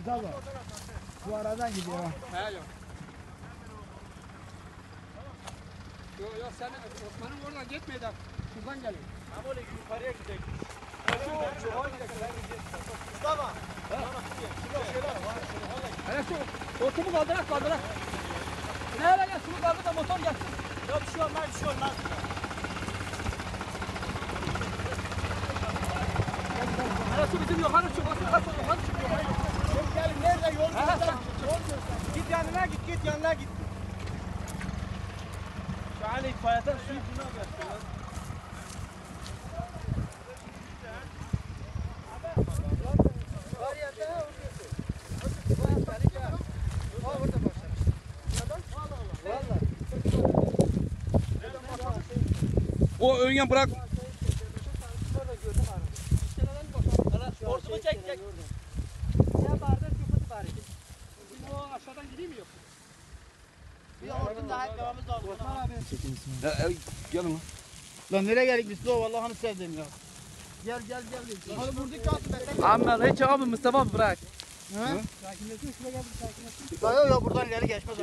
Mustafa. Bu aradan gidiyor. He yok. Yok sen Osman'ın oradan gitmeyin de şuradan gelin. Ama öyle yukarıya gidecek. Mustafa. Hele şu hortumu kaldırak. Ne hele gel şunu kaldır da motor gelsin. Ya bir şey olmaz, bir şey olmaz. Hele şu bizim yukarı çık. Yukarı çık. Gelin nerede yol göster. Git yanına git. Şu an itfaiyeden suyu buna göster. O ön bırak. Hortumu çek. Ya barda sıfır bari. Bizim o aşağıdan gideyim mi yok? Bir hortum daha eklememiz lazım. Osman abi. Gelin lan. Lan nereye geldik biz? Vallahi sevdim ya. Gel. Hadi buradaki altı Amma hiç abi Mustafa abi bırak. Ha? Sakinleşin şuraya gel sakinleşin. Yok buradan ileri geçmez.